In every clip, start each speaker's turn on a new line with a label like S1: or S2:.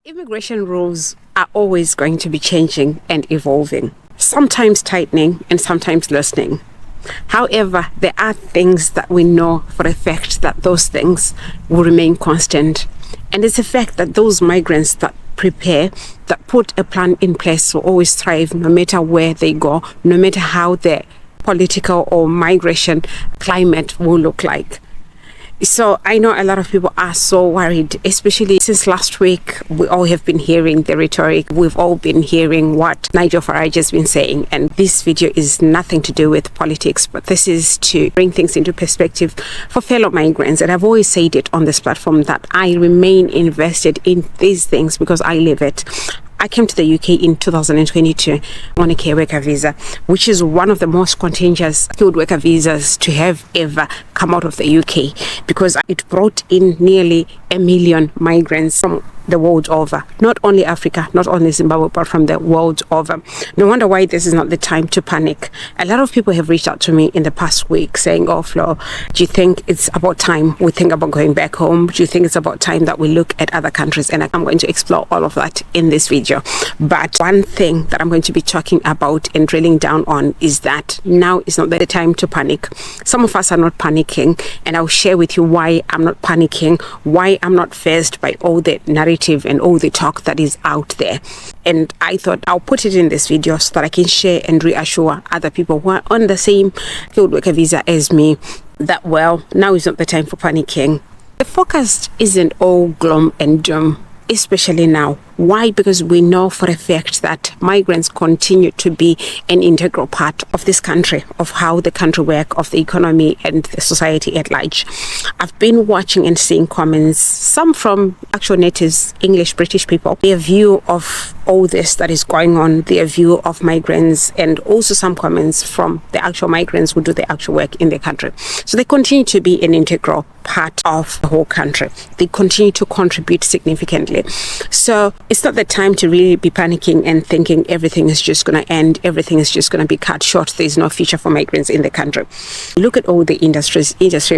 S1: Immigration rules are always going to be changing and evolving, sometimes tightening and sometimes loosening. However, there are things that we know for a fact that those things will remain constant. And it's a fact that those migrants that prepare, that put a plan in place will always thrive no matter where they go, no matter how the political or migration climate will look like. So I know a lot of people are so worried, especially since last week. We all have been hearing the rhetoric. We've all been hearing what Nigel Farage has been saying. And this video is nothing to do with politics, but this is to bring things into perspective for fellow migrants. And I've always said it on this platform that I remain invested in these things because I live it. I came to the UK in 2022 on a care worker visa, which is one of the most contagious skilled worker visas to have ever come out of the UK, because it brought in nearly 1 million migrants from the world over, not only Africa, not only Zimbabwe, but from the world over. No wonder why this is not the time to panic. A lot of people have reached out to me in the past week saying, "Oh, Flo, do you think it's about time we think about going back home? Do you think it's about time that we look at other countries?" And I'm going to explore all of that in this video. But one thing that I'm going to be talking about and drilling down on is that now is not the time to panic. Some of us are not panicking, and I'll share with you why I'm not panicking, why I'm not fazed by all the narrative and all the talk that is out there. And I thought I'll put it in this video so that I can share and reassure other people who are on the same skilled worker visa as me that, well, now is not the time for panicking. The focus isn't all gloom and doom, especially now. Why? Because we know for a fact that migrants continue to be an integral part of this country, of how the country works, of the economy and the society at large. I've been watching and seeing comments, some from actual natives, English, British people, their view of all this that is going on, their view of migrants, and also some comments from the actual migrants who do the actual work in the country. So they continue to be an integral part of the whole country. They continue to contribute significantly. So it's not the time to really be panicking and thinking everything is just going to end, everything is just going to be cut short, there's no future for migrants in the country. Look at all the industry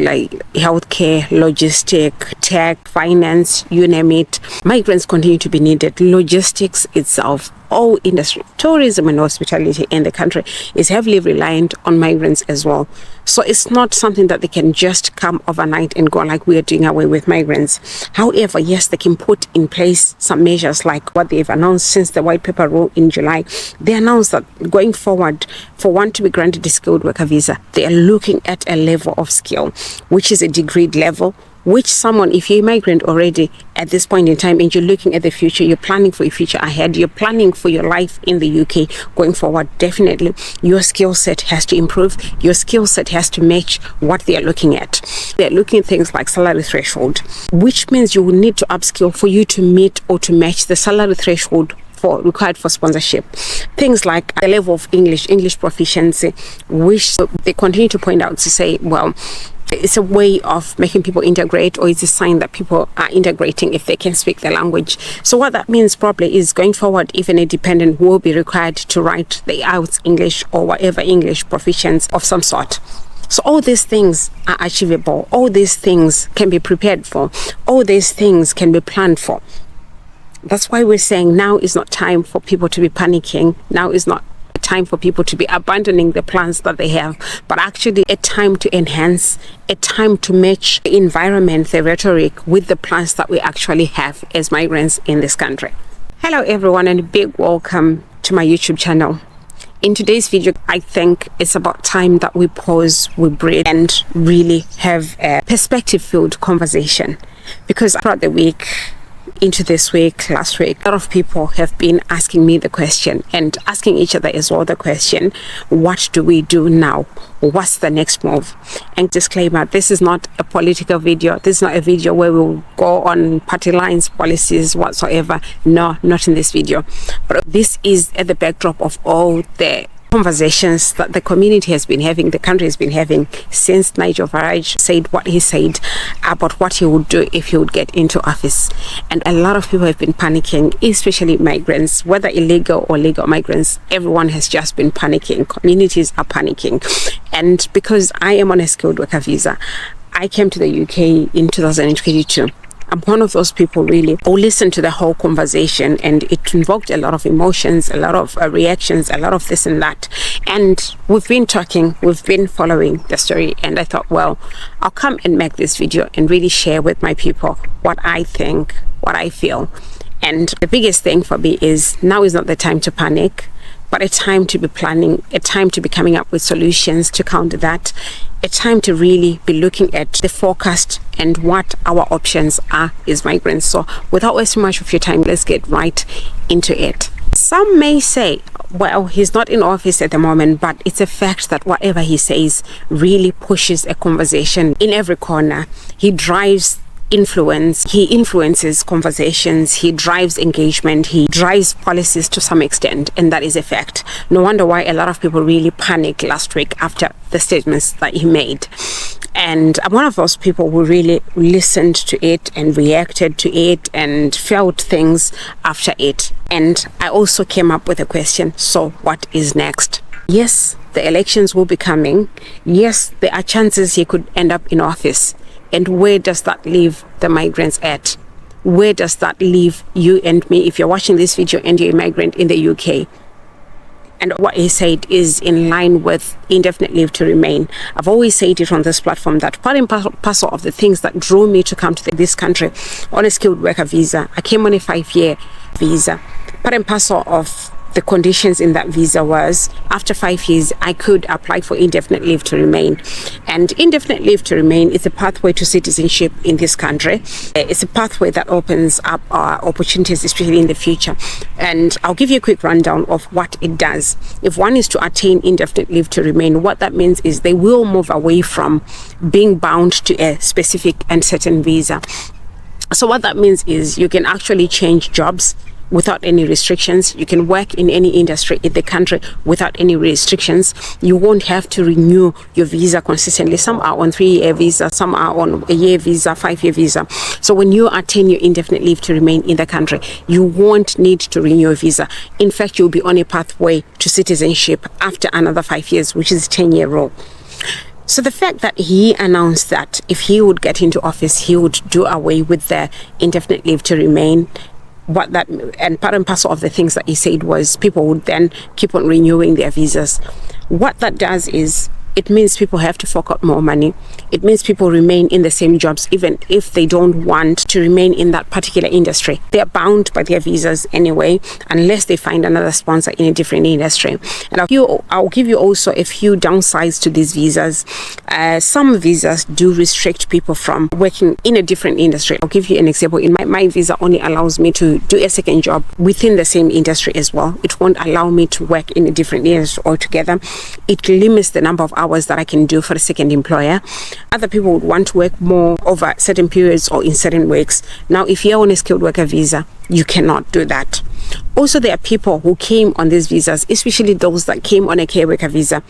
S1: like healthcare, logistics, tech, finance, you name it. Migrants continue to be needed. Logistics itself, all industry, tourism and hospitality in the country is heavily reliant on migrants as well. So it's not something that they can just come overnight and go like we are doing away with migrants. However, yes, they can put in place some measures like what they've announced since the white paper rule in July. They announced that going forward, for one to be granted a skilled worker visa, they are looking at a level of skill, which is a degree level, which someone, if you're a migrant already at this point in time and you're looking at the future, you're planning for your future ahead, you're planning for your life in the UK going forward, definitely your skill set has to improve. Your skill set has to match what they are looking at. They're looking at things like salary threshold, which means you will need to upskill for you to meet or to match the salary threshold required for sponsorship. Things like the level of English proficiency, which they continue to point out to say, well, it's a way of making people integrate, or it's a sign that people are integrating if they can speak the language. So what that means probably is going forward, even a dependent will be required to write the IELTS English or whatever English proficiency of some sort. So all these things are achievable. All these things can be prepared for. All these things can be planned for. That's why we're saying now is not time for people to be panicking. Now is not time for people to be abandoning the plans that they have, but actually a time to enhance, a time to match the environment, the rhetoric with the plans that we actually have as migrants in this country. Hello everyone, and a big welcome to my YouTube channel. In today's video, I think it's about time that we pause, we breathe, and really have a perspective-filled conversation, because throughout the week, into this week, last week, a lot of people have been asking me the question and asking each other as well the question, what do we do now? What's the next move? And disclaimer, this is not a political video. This is not a video where we'll go on party lines, policies, whatsoever. No, not in this video. But this is at the backdrop of all the conversations that the community has been having, the country has been having since Nigel Farage said what he said about what he would do if he would get into office. And a lot of people have been panicking, especially migrants, whether illegal or legal migrants. Everyone has just been panicking. Communities are panicking. And because I am on a skilled worker visa, I came to the UK in 2022. I'm one of those people really who listened to the whole conversation, and it invoked a lot of emotions, a lot of reactions, a lot of this and that. And we've been talking, we've been following the story, and I thought, well, I'll come and make this video and really share with my people what I think, what I feel. And the biggest thing for me is now is not the time to panic, but a time to be planning, a time to be coming up with solutions to counter that, a time to really be looking at the forecast and what our options are as migrants. So without wasting much of your time, let's get right into it. Some may say, well, he's not in office at the moment, but it's a fact that whatever he says really pushes a conversation in every corner. He drives influence, he influences conversations, he drives engagement, he drives policies to some extent, and that is a fact. No wonder why a lot of people really panicked last week after the statements that he made. And I'm one of those people who really listened to it and reacted to it and felt things after it. And I also came up with a question, so what is next? Yes, the elections will be coming. Yes, there are chances he could end up in office. And where does that leave the migrants at? Where does that leave you and me if you're watching this video and you're a migrant in the UK? And what he said is in line with indefinite leave to remain. I've always said it on this platform that part and parcel of the things that drew me to come to this country on a skilled worker visa. I came on a 5-year visa. Part and parcel of the conditions in that visa was after 5 years I could apply for indefinite leave to remain. And indefinite leave to remain is a pathway to citizenship in this country. It's a pathway that opens up opportunities, especially in the future. And I'll give you a quick rundown of what it does. If one is to attain indefinite leave to remain, what that means is they will move away from being bound to a specific and certain visa. So what that means is you can actually change jobs without any restrictions. You can work in any industry in the country without any restrictions. You won't have to renew your visa consistently. Some are on 3-year visa, some are on a year visa, 5-year visa. So when you attain your indefinite leave to remain in the country, you won't need to renew your visa. In fact, you'll be on a pathway to citizenship after another 5 years, which is a 10-year rule. So the fact that he announced that if he would get into office, he would do away with the indefinite leave to remain, what that, and part and parcel of the things that he said was people would then keep on renewing their visas. What that does is it means people have to fork out more money. It means people remain in the same jobs even if they don't want to remain in that particular industry. They're bound by their visas anyway unless they find another sponsor in a different industry. And I'll give you also a few downsides to these visas. Some visas do restrict people from working in a different industry. I'll give you an example. In my visa only allows me to do a second job within the same industry as well. It won't allow me to work in a different industry altogether. It limits the number of hours that I can do for a second employer. Other people would want to work more over certain periods or in certain weeks. Now, if you're on a skilled worker visa, you cannot do that. Also, there are people who came on these visas, especially those that came on a care worker visa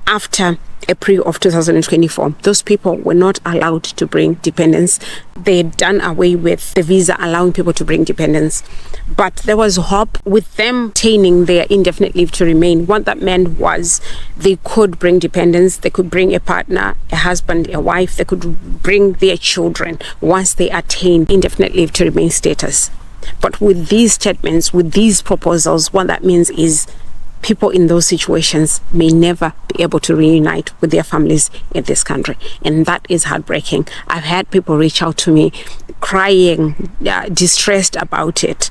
S1: after April of 2024. Those people were not allowed to bring dependents. They had done away with the visa allowing people to bring dependents. But there was hope with them obtaining their indefinite leave to remain. What that meant was they could bring dependents, they could bring a partner, a husband, a wife, they could bring their children once they attain indefinite leave to remain status. But with these statements, with these proposals, what that means is people in those situations may never be able to reunite with their families in this country, and that is heartbreaking. I've had people reach out to me crying, distressed about it,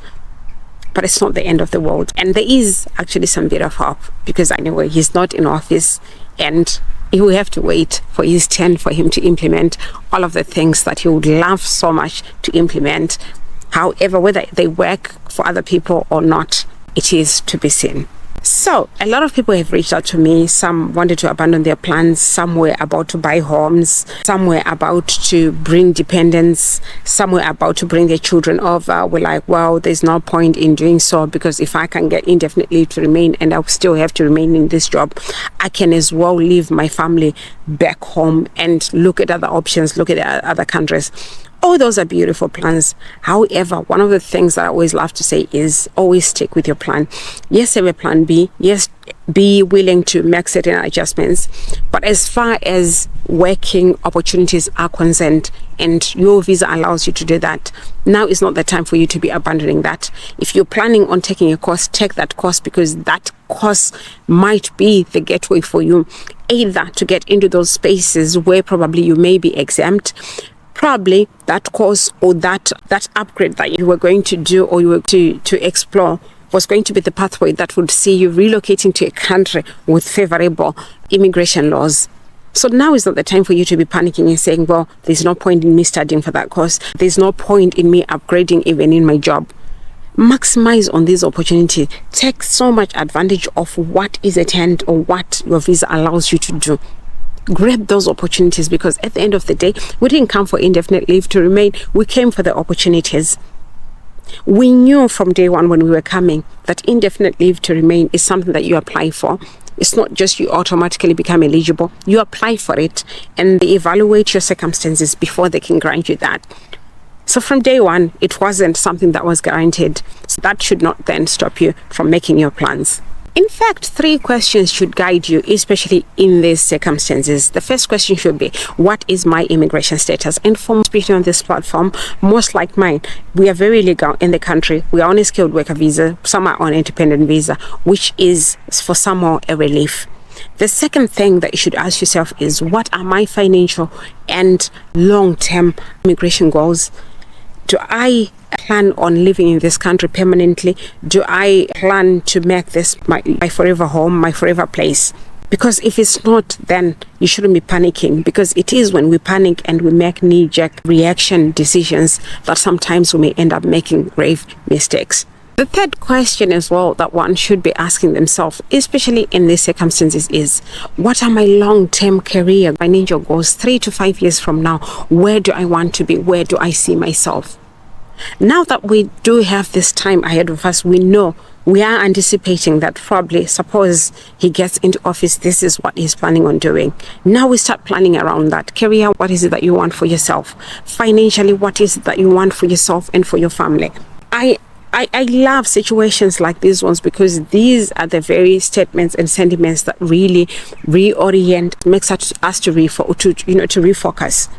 S1: but it's not the end of the world. And there is actually some bit of hope, because anyway, he's not in office and he will have to wait for his turn for him to implement all of the things that he would love so much to implement. However, whether they work for other people or not, it is to be seen. So a lot of people have reached out to me. Some wanted to abandon their plans, some were about to buy homes, some were about to bring dependents, some were about to bring their children over. We're like, well, there's no point in doing so, because if I can get indefinite leave to remain and I'll still have to remain in this job, I can as well leave my family back home and look at other options, look at other countries. All those are beautiful plans. However, one of the things that I always love to say is always stick with your plan. Yes, have a plan B. Yes, be willing to make certain adjustments. But as far as working opportunities are concerned and your visa allows you to do that, now is not the time for you to be abandoning that. If you're planning on taking a course, take that course, because that course might be the gateway for you, either to get into those spaces where probably you may be exempt. Probably that course or that upgrade that you were going to do or you were to explore was going to be the pathway that would see you relocating to a country with favorable immigration laws. So now is not the time for you to be panicking and saying, well, there's no point in me studying for that course. There's no point in me upgrading even in my job. Maximize on this opportunity. Take so much advantage of what is at hand or what your visa allows you to do. Grab those opportunities, because at the end of the day, we didn't come for indefinite leave to remain. We came for the opportunities. We knew from day one when we were coming that indefinite leave to remain is something that you apply for. It's not just you automatically become eligible. You apply for it and they evaluate your circumstances before they can grant you that. So from day one, it wasn't something that was guaranteed. So that should not then stop you from making your plans. In fact, 3 questions should guide you, especially in these circumstances. The first question should be, what is my immigration status? And for most people on this platform, most like mine, we are very legal in the country. We are on a skilled worker visa. Some are on independent visa, which is for some more a relief. The second thing that you should ask yourself is, what are my financial and long-term immigration goals? Do I plan on living in this country permanently? Do I plan to make this my forever home, my forever place? Because if it's not, then you shouldn't be panicking, because it is when we panic and we make knee-jerk reaction decisions that sometimes we may end up making grave mistakes. The third question as well that one should be asking themselves, especially in these circumstances, is, what are my long-term career financial goals 3 to 5 years from now? Where do I want to be? Where do I see myself? Now that we do have this time ahead of us, we know, we are anticipating that probably, suppose he gets into office, this is what he's planning on doing. Now we start planning around that. Career, what is it that you want for yourself? Financially, what is it that you want for yourself and for your family? I love situations like these ones, because these are the very statements and sentiments that really reorient, makes us to refocus.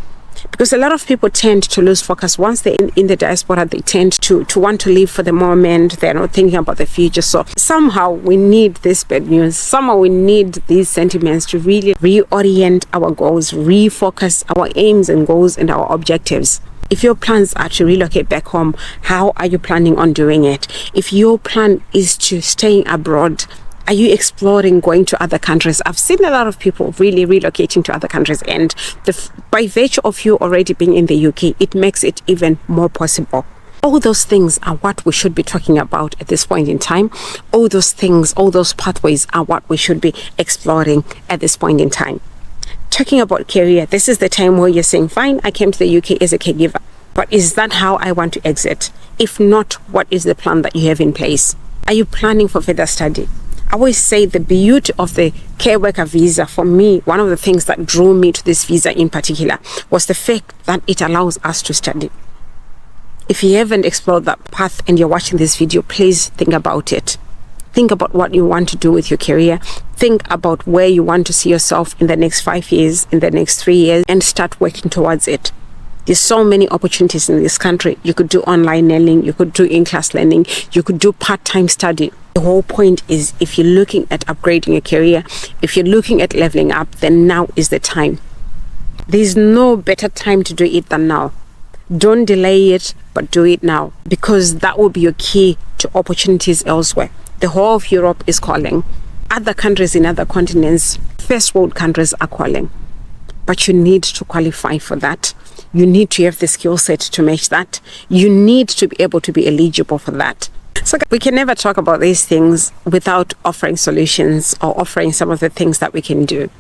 S1: Because a lot of people tend to lose focus once they're in the diaspora. They tend to want to live for the moment. They're not thinking about the future. So somehow we need this bad news. Somehow we need these sentiments to really reorient our goals, refocus our aims and goals and our objectives. If your plans are to relocate back home, how are you planning on doing it? If your plan is to staying abroad, are you exploring going to other countries? I've seen a lot of people really relocating to other countries, and by virtue of you already being in the UK, it makes it even more possible. All those things are what we should be talking about at this point in time. All those things, all those pathways are what we should be exploring at this point in time. Talking about career, this is the time where you're saying, fine, I came to the UK as a caregiver, but is that how I want to exit? If not, what is the plan that you have in place? Are you planning for further study? I always say the beauty of the care worker visa, for me, one of the things that drew me to this visa in particular was the fact that it allows us to study. If you haven't explored that path and you're watching this video, please think about it. Think about what you want to do with your career. Think about where you want to see yourself in the next 5 years, in the next 3 years, and start working towards it. There's so many opportunities in this country. You could do online learning, you could do in-class learning, you could do part-time study. The whole point is, if you're looking at upgrading your career, if you're looking at leveling up, then now is the time. There's no better time to do it than now. Don't delay it, but do it now, because that will be your key to opportunities elsewhere. The whole of Europe is calling. Other countries in other continents, first world countries are calling. But you need to qualify for that. You need to have the skill set to match that. You need to be able to be eligible for that. So we can never talk about these things without offering solutions or offering some of the things that we can do.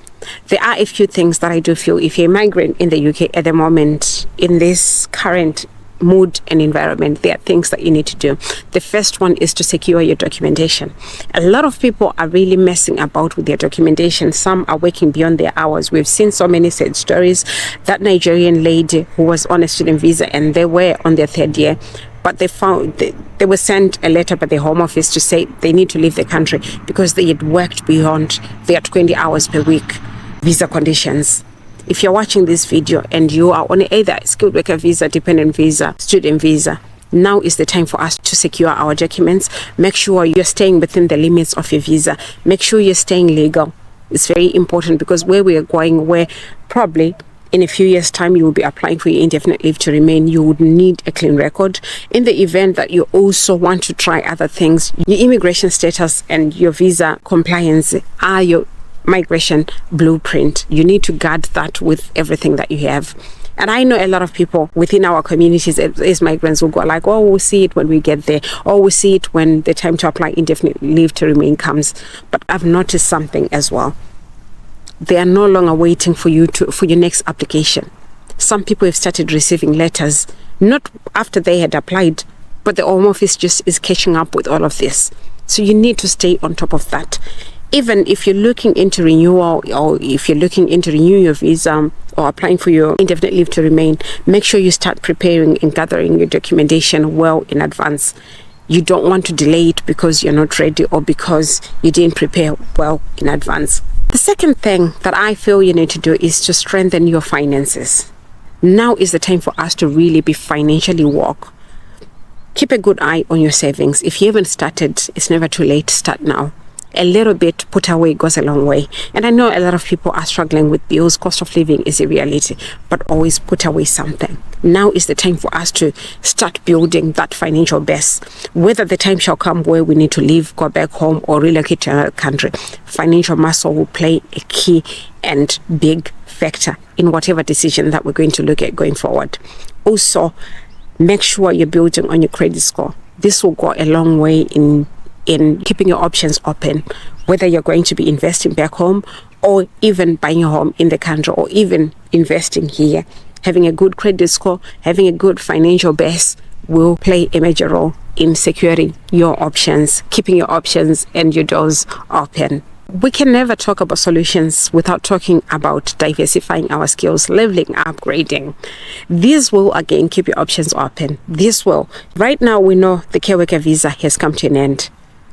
S1: There are a few thing that I do feel, if you're a migrant in the UK at the moment, in this current mood and environment, there are things that you need to do. The first one is to secure your documentation. A lot of people are really messing about with their documentation. Some are working beyond their hours. We've seen so many sad stories. That Nigerian lady who was on a student visa and they were on their third year, but they were sent a letter by the Home Office to say they need to leave the country because they had worked beyond their 20 hours per week visa conditions. If you're watching this video and you are on either skilled worker visa, dependent visa, student visa, now is the time for us to secure our documents. Make sure you're staying within the limits of your visa. Make sure you're staying legal. It's very important because where we are going, where probably in a few years' time you will be applying for your indefinite leave to remain, you would need a clean record. In the event that you also want to try other things, your immigration status and your visa compliance are your migration blueprint. You need to guard that with everything that you have. And I know a lot of people within our communities as migrants will go like, oh, we'll see it when we get there, or we'll see it when the time to apply indefinite leave to remain comes. But I've noticed something as well. They are no longer waiting for you for your next application. Some people have started receiving letters not after they had applied, but the Home Office just is catching up with all of this. So you need to stay on top of that. Even if you're looking into renewal, or if you're looking into renewing your visa or applying for your indefinite leave to remain, make sure you start preparing and gathering your documentation well in advance. You don't want to delay it because you're not ready or because you didn't prepare well in advance. The second thing that I feel you need to do is to strengthen your finances. Now is the time for us to really be financially woke. Keep a good eye on your savings. If you haven't started, it's never too late. Start now. A little bit put away goes a long way. And I know a lot of people are struggling with bills. Cost of living is a reality, but always put away something. Now is the time for us to start building that financial base. Whether the time shall come where we need to leave, go back home, or relocate to another country, financial muscle will play a key and big factor in whatever decision that we're going to look at going forward. Also, make sure you're building on your credit score. This will go a long way in keeping your options open, whether you're going to be investing back home or even buying a home in the country or even investing here. Having a good credit score, having a good financial base will play a major role in securing your options, keeping your options and your doors open. We can never talk about solutions without talking about diversifying our skills, leveling, upgrading. This will again keep your options open. This will. Right now we know the care worker visa has come to an end.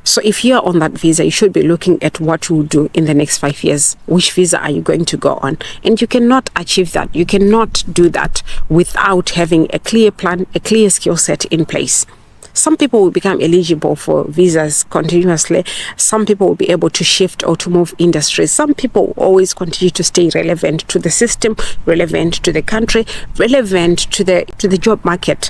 S1: So if you're on that visa, you should be looking at what you will do in the next 5 years. Which visa are you going to go on? And you cannot achieve that. You cannot do that without having a clear plan, a clear skill set in place. Some people will become eligible for visas continuously. Some people will be able to shift or to move industries. Some people will always continue to stay relevant to the system, relevant to the country, relevant to the job market.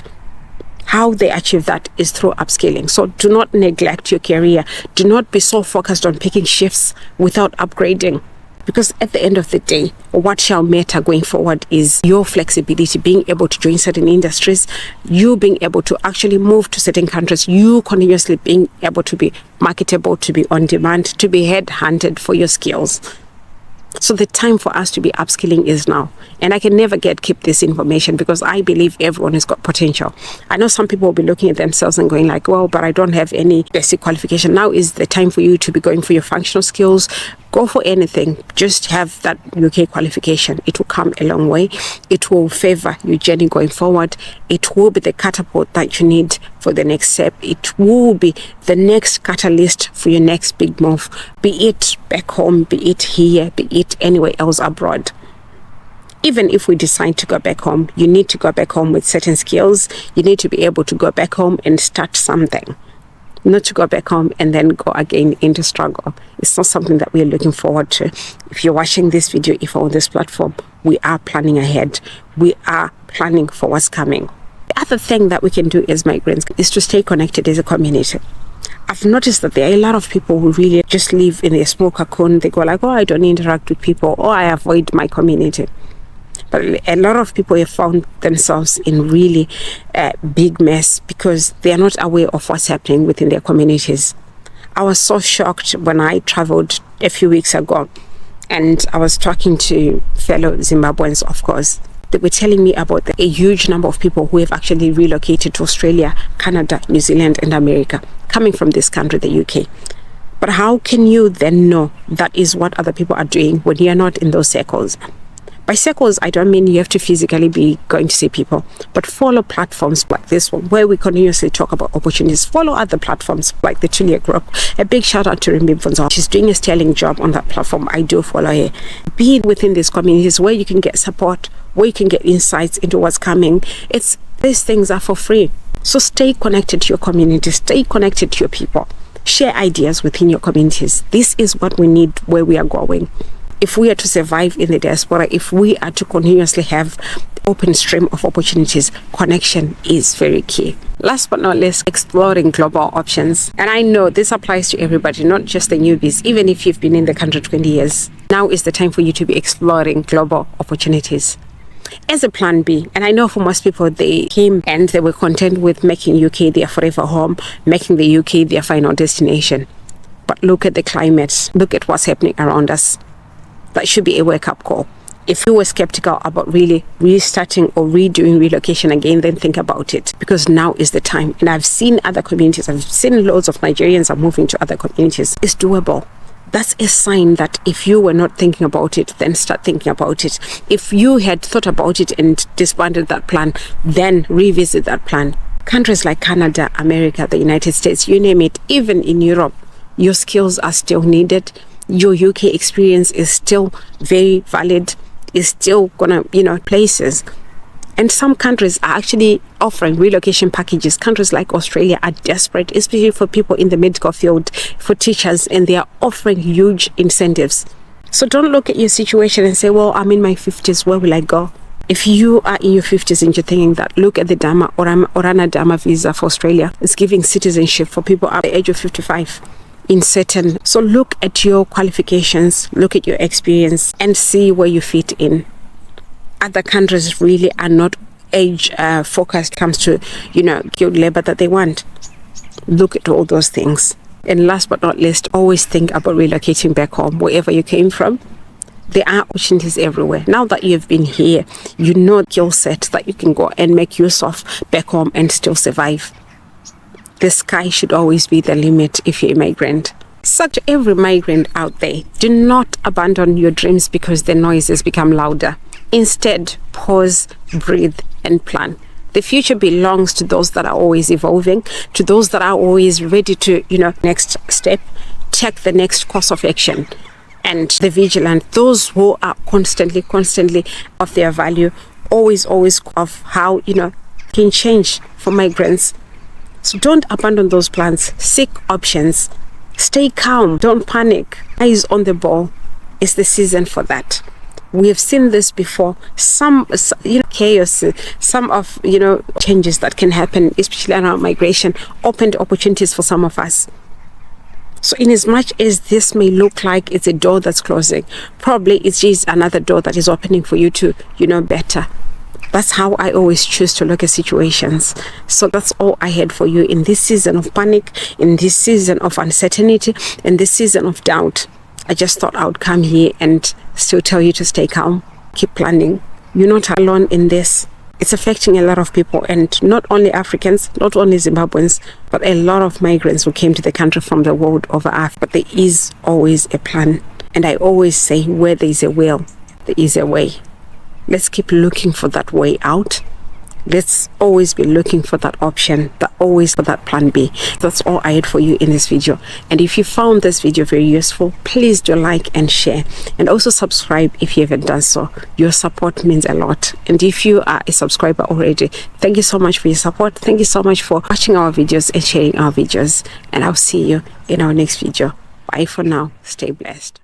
S1: How they achieve that is through upskilling. So do not neglect your career. Do not be so focused on picking shifts without upgrading. Because at the end of the day, what shall matter going forward is your flexibility, being able to join certain industries, you being able to actually move to certain countries, you continuously being able to be marketable, to be on demand, to be headhunted for your skills. So the time for us to be upskilling is now. And I can never keep this information because I believe everyone has got potential. I know some people will be looking at themselves and going like, well, but I don't have any basic qualification. Now is the time for you to be going for your functional skills. Go for anything. Just have that UK qualification. It will come a long way. It will favor your journey going forward. It will be the catapult that you need for the next step. It will be the next catalyst for your next big move. Be it back home, be it here, be it anywhere else abroad. Even if we decide to go back home, you need to go back home with certain skills. You need to be able to go back home and start something. Not to go back home and then go again into struggle. It's not something that we're looking forward to. If you're watching this video, if you're on this platform, we are planning ahead. We are planning for what's coming. The other thing that we can do as migrants is to stay connected as a community. I've noticed that there are a lot of people who really just live in a small cocoon. They go like, oh, I don't interact with people, or I avoid my community. But a lot of people have found themselves in really big mess because they are not aware of what's happening within their communities. I was so shocked when I traveled a few weeks ago and I was talking to fellow Zimbabweans, of course. They were telling me about a huge number of people who have actually relocated to Australia, Canada, New Zealand, and America, coming from this country, the UK. But how can you then know that is what other people are doing when you're not in those circles? By circles, I don't mean you have to physically be going to see people, but follow platforms like this one, where we continuously talk about opportunities. Follow other platforms like the Tulia Group. A big shout out to Rimbi Vonzo. She's doing a sterling job on that platform. I do follow her. Be within these communities where you can get support, where you can get insights into what's coming. These things are for free. So stay connected to your community, stay connected to your people. Share ideas within your communities. This is what we need where we are going. If we are to survive in the diaspora, if we are to continuously have open stream of opportunities, connection is very key. Last but not least, exploring global options. And I know this applies to everybody, not just the newbies. Even if you've been in the country 20 years, now is the time for you to be exploring global opportunities. As a plan B, and I know for most people, they came and they were content with making UK their forever home, making the UK their final destination. But look at the climate, look at what's happening around us. That should be a wake-up call. If you were skeptical about really restarting or redoing relocation again, then think about it, because now is the time. And I've seen other communities, I've seen loads of Nigerians are moving to other communities. It's doable. That's a sign that if you were not thinking about it, then start thinking about it. If you had thought about it and disbanded that plan, then revisit that plan. Countries like Canada, America, the United States, you name it, even in Europe, your skills are still needed. Your UK experience is still very valid, is still gonna, places. And some countries are actually offering relocation packages. Countries like Australia are desperate, especially for people in the medical field, for teachers, and they are offering huge incentives. So don't look at your situation and say, well, I'm in my 50s, where will I go? If you are in your 50s and you're thinking that, look at the Dama Orana Dama visa for Australia. It's giving citizenship for people at the age of 55. So look at your qualifications, look at your experience, and see where you fit in. Other countries really are not age focused comes to, skilled labor that they want. Look at all those things. And last but not least, always think about relocating back home, wherever you came from. There are opportunities everywhere. Now that you've been here, you know skill set that you can go and make use of back home and still survive. The sky should always be the limit if you're a migrant. So to every migrant out there, do not abandon your dreams because the noise has become louder. Instead, pause, breathe, and plan. The future belongs to those that are always evolving, to those that are always ready to, next step, take the next course of action. And the vigilant, those who are constantly of their value, always of how, can change for migrants. So don't abandon those plans. Seek options. Stay calm. Don't panic. Eyes on the ball. It's the season for that. We have seen this before. Some chaos, some of, changes that can happen, especially around migration, opened opportunities for some of us. So in as much as this may look like it's a door that's closing, probably it's just another door that is opening for you to, better. That's how I always choose to look at situations. So that's all I had for you in this season of panic, in this season of uncertainty, in this season of doubt. I just thought I would come here and still tell you to stay calm, keep planning. You're not alone in this. It's affecting a lot of people, and not only Africans, not only Zimbabweans, but a lot of migrants who came to the country from the world over Africa. But there is always a plan. And I always say, where there is a will, there is a way. Let's keep looking for that way out. Let's always be looking for that option, always for that plan B. That's all I had for you in this video. And if you found this video very useful, please do like and share. And also subscribe if you haven't done so. Your support means a lot. And if you are a subscriber already, thank you so much for your support. Thank you so much for watching our videos and sharing our videos. And I'll see you in our next video. Bye for now. Stay blessed.